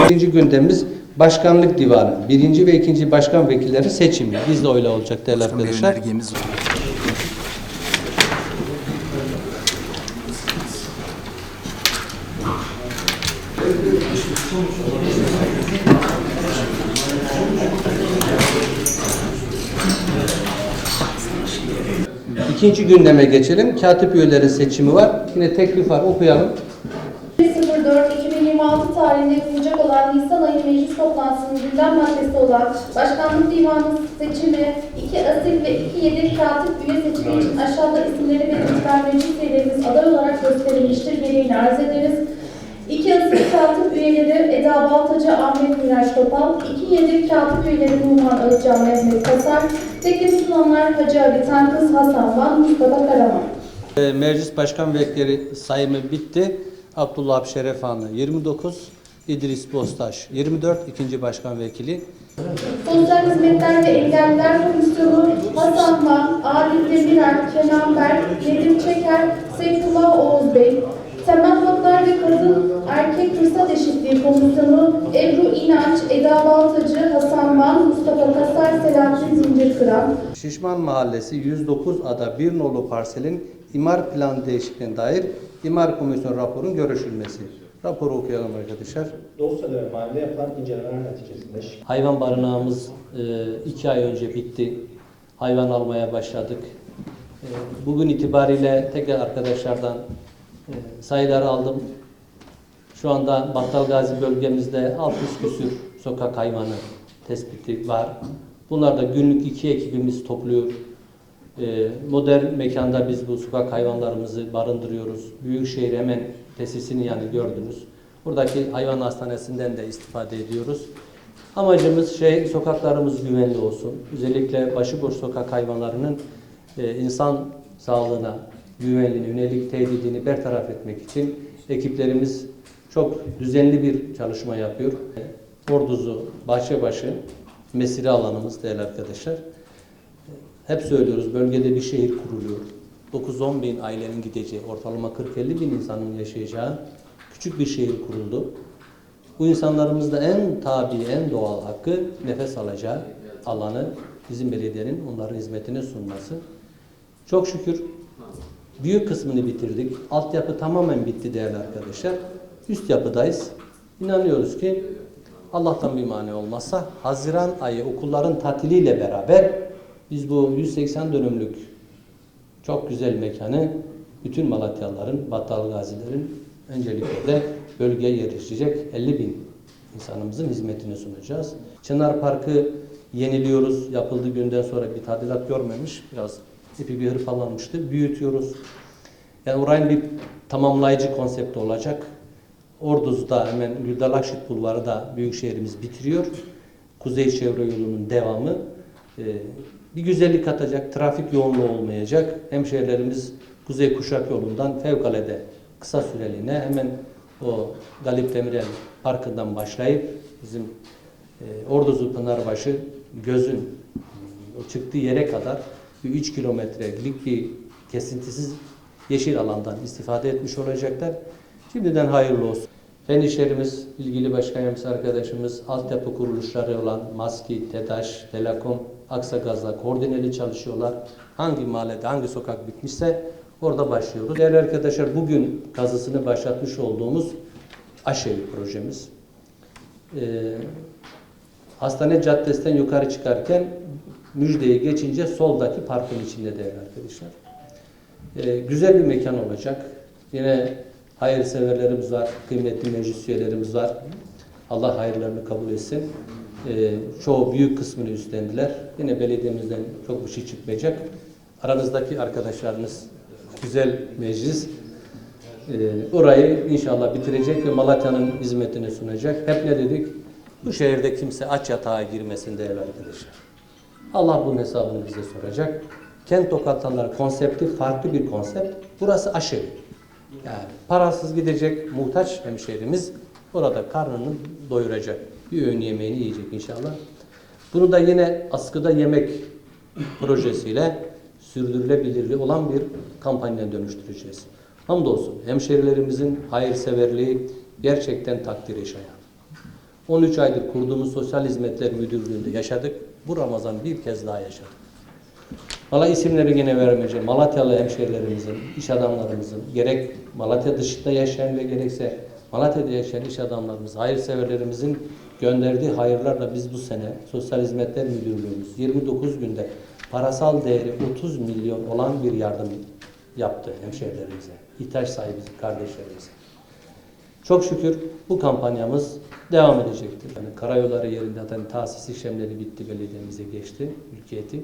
Birinci gündemimiz Başkanlık Divanı. Birinci ve ikinci başkan vekilleri seçimi. Gizli oyla olacak değerli arkadaşlar. İkinci gündeme geçelim. Katip üyeleri seçimi var. Yine teklif var. Okuyalım. 04-2026 tarihinde yapılacak olan Nisan ayı meclis toplantısının gündem maddesi olan Başkanlık Divanı seçimi, 2 asil ve 2 yedek katip üye seçimi için aşağıda isimleri belirtilen meclis üyelerimiz aday olarak gösterilmiştir. Gereğini arz ederiz. 2 asil katip üyeleri Eda Baltacı, Ahmet Miraç Topal, 2 yedek katip üyeleri Numan Özcan, Mehmet Kasar, teklif sunanlar Hacı Ali Tankız, Hasan Van, Mustafa Karaman. Meclis Başkan Vekilleri sayımı bitti. Abdullah Şerefanlı 29, İdris Bostaş 24, ikinci Başkan Vekili. Sosyal Hizmetler ve Engelliler Komisyonu Hasan Van, Arif Demirel, Kenan Berk, Nedim Çeker, Seyfullah Oğuz Bey. Temel Haklar ve Kadın Erkek Fırsat Eşitliği Komisyonu Ebru İnanç, Eda Baltacı, Hasan Van, Mustafa Kasar, Selahattin Zincirkıran. Şişman Mahallesi 109 ada bir nolu parselin imar planı değişikliğine dair imar komisyon raporunun görüşülmesi. Raporu okuyalım arkadaşlar. Dosyada ve mahallede yapılan incelemeler neticesinde hayvan barınağımız 2 ay önce bitti. Hayvan almaya başladık. Bugün itibariyle tekrar arkadaşlardan sayıları aldım. Şu anda Battalgazi bölgemizde 600 küsür sokak hayvanı tespiti var. Bunlar da günlük 2 ekibimiz topluyor. Modern mekanda biz bu sokak hayvanlarımızı barındırıyoruz. Büyükşehir hemen tesisini yani gördünüz. Buradaki hayvan hastanesinden de istifade ediyoruz. Amacımız sokaklarımız güvenli olsun. Özellikle başıboş sokak hayvanlarının insan sağlığına, güvenliğine yönelik tehdidini bertaraf etmek için ekiplerimiz çok düzenli bir çalışma yapıyor. Orduzu, Bahçebaşı, mesire alanımız değerli arkadaşlar. Hep söylüyoruz, bölgede bir şehir kuruluyor. 9-10 bin ailenin gideceği, ortalama 40-50 bin insanın yaşayacağı küçük bir şehir kuruldu. Bu insanlarımız da en tabii, en doğal hakkı nefes alacağı alanı bizim belediyenin onların hizmetine sunması. Çok şükür büyük kısmını bitirdik. Altyapı tamamen bitti değerli arkadaşlar. Üst yapıdayız. İnanıyoruz ki Allah'tan bir mani olmazsa Haziran ayı okulların tatiliyle beraber biz bu 180 dönümlük çok güzel mekanı bütün Malatyalıların, Battalgazilerin öncelikle de bölgeye yerleşecek 50 bin insanımızın hizmetine sunacağız. Çınar Parkı yeniliyoruz. Yapıldığı günden sonra bir tadilat görmemiş. Biraz ipi bir hırpalanmıştı. Büyütüyoruz. Yani orayın bir tamamlayıcı konsepti olacak. Ordu'da hemen Güldalakşit Bulvarı da büyükşehirimiz bitiriyor. Kuzey Çevre Yolu'nun devamı bir güzellik katacak, trafik yoğunluğu olmayacak. Hemşehrilerimiz Kuzey Kuşak Yolu'ndan fevkalade kısa süreliğine hemen o Galip Demirel Parkı'ndan başlayıp bizim Orduzu Pınarbaşı Göz'ün o çıktığı yere kadar bir 3 kilometrelik bir kesintisiz yeşil alandan istifade etmiş olacaklar. Şimdiden hayırlı olsun. Fen işlerimiz, ilgili başkan yardımcısı arkadaşımız, altyapı kuruluşları olan Maski, TEDAŞ, Telekom, Aksagaz'la koordineli çalışıyorlar. Hangi mahallede, hangi sokak bitmişse orada başlıyoruz. Değerli arkadaşlar, bugün kazısını başlatmış olduğumuz Aşevi projemiz. Hastane Caddesi'nden yukarı çıkarken Müjde'yi geçince soldaki parkın içinde değerli arkadaşlar. Güzel bir mekan olacak. Yine hayırseverlerimiz var, kıymetli meclis üyelerimiz var. Allah hayırlarını kabul etsin. Çoğu büyük kısmını üstlendiler. Yine belediyemizden çok bir şey çıkmayacak. Aranızdaki arkadaşlarınız güzel meclis orayı inşallah bitirecek ve Malatya'nın hizmetine sunacak. Hep ne dedik? Bu şehirde kimse aç yatağa girmesin değerli arkadaşlar. Allah bunun hesabını bize soracak. Kent lokantaları konsepti farklı bir konsept. Burası aşevi. Yani parasız gidecek muhtaç hemşehrimiz orada karnını doyuracak. Bir öğün yemeğini yiyecek inşallah. Bunu da yine askıda yemek projesiyle sürdürülebilirliği olan bir kampanyaya dönüştüreceğiz. Hamdolsun hemşehrilerimizin hayırseverliği gerçekten takdire şayan. 13 aydır kurduğumuz Sosyal Hizmetler Müdürlüğü'nde yaşadık. Bu Ramazan bir kez daha yaşadık. Valla isimleri yine vermeyeceğim. Malatyalı hemşehrilerimizin, iş adamlarımızın, gerek Malatya dışında yaşayan ve gerekse Malatya'da yaşayan iş adamlarımız, hayırseverlerimizin gönderdiği hayırlarla biz bu sene Sosyal Hizmetler Müdürlüğümüz 29 günde parasal değeri 30 milyon olan bir yardım yaptı hemşehrilerimize, ihtiyaç sahibi kardeşlerimize. Çok şükür bu kampanyamız devam edecektir. Yani karayolları yerinde zaten tahsis işlemleri bitti, belediyemize geçti, mülkiyeti.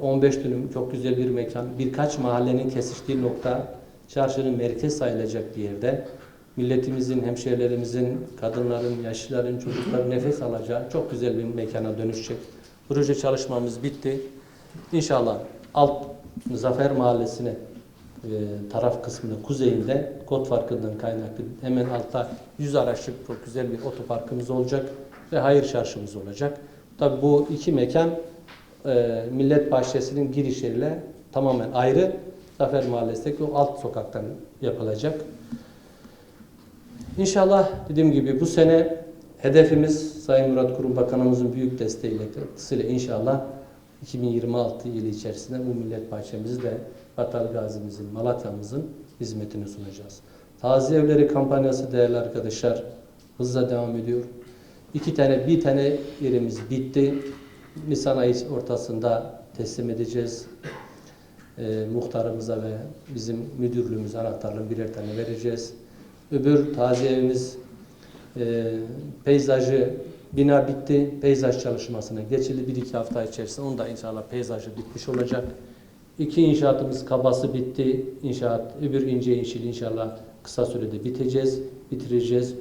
15 dönüm çok güzel bir mekan, birkaç mahallenin kesiştiği nokta, çarşının merkez sayılacak bir yerde milletimizin, hemşehrilerimizin, kadınların, yaşlıların, çocukların nefes alacağı çok güzel bir mekana dönüşecek. Proje çalışmamız bitti. İnşallah alt Zafer Mahallesi'ne taraf kısmında kuzeyinde kod farkından kaynaklı hemen altta 100 araçlık çok güzel bir otoparkımız olacak ve hayır çarşımız olacak. Tabii bu iki mekan Millet Bahçesi'nin girişleriyle tamamen ayrı. Zafer Mahallesi'ndeki o alt sokaktan yapılacak. İnşallah dediğim gibi bu sene hedefimiz Sayın Murat Kurum Bakanımızın büyük desteğiyle inşallah 2026 yılı içerisinde bu millet bahçemizi de Batal Gazi'mizin, Malatya'mızın hizmetini sunacağız. Taziye evleri kampanyası değerli arkadaşlar hızla devam ediyor. Bir tane yerimiz bitti. Nisan ayı ortasında teslim edeceğiz. Muhtarımıza ve bizim müdürlüğümüze anahtarlarını birer tane vereceğiz. Öbür taziye evimiz peyzajı bina bitti. Peyzaj çalışmasına geçildi. 1-2 hafta içerisinde onu da inşallah peyzajı bitmiş olacak. 2 inşaatımız kabası bitti. İnşaat öbür ince inşil inşallah kısa sürede bitireceğiz.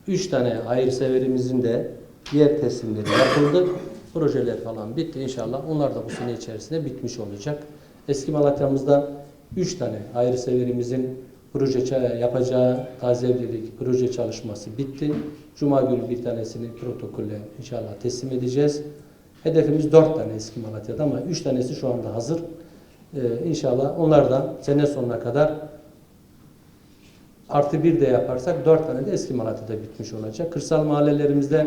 3 tane hayırseverimizin de yer teslimleri yapıldı. Projeler falan bitti inşallah. Onlar da bu sene içerisinde bitmiş olacak. Eski Malatya'mızda 3 tane hayırseverimizin proje yapacağı taziye evlilik proje çalışması bitti. Cuma günü bir tanesini protokolle inşallah teslim edeceğiz. Hedefimiz 4 tane eski Malatya'da ama 3 tanesi şu anda hazır. İnşallah onlar da sene sonuna kadar +1 de yaparsak 4 tane de eski Malatya'da bitmiş olacak. Kırsal mahallelerimizde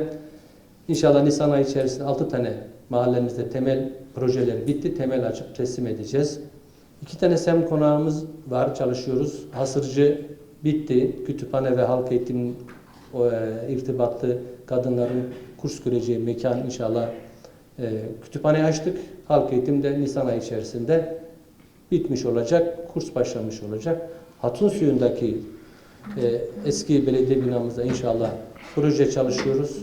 İnşallah Nisan ayı içerisinde 6 tane mahallemizde temel projeleri bitti. Temel açıp teslim edeceğiz. 2 tane SEM konağımız var, çalışıyoruz. Hasırcı bitti. Kütüphane ve halk eğitim irtibatlı kadınların kurs göreceği mekan inşallah kütüphane açtık. Halk eğitim de Nisan ayı içerisinde bitmiş olacak. Kurs başlamış olacak. Hatun Suyu'ndaki eski belediye binamızda inşallah proje çalışıyoruz.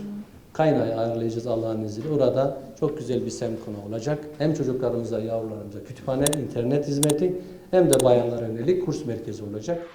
Kaynağı ayarlayacağız Allah'ın izniyle. Orada çok güzel bir SEM konağı olacak. Hem çocuklarımıza, yavrularımıza kütüphane, internet hizmeti hem de bayanlara yönelik kurs merkezi olacak.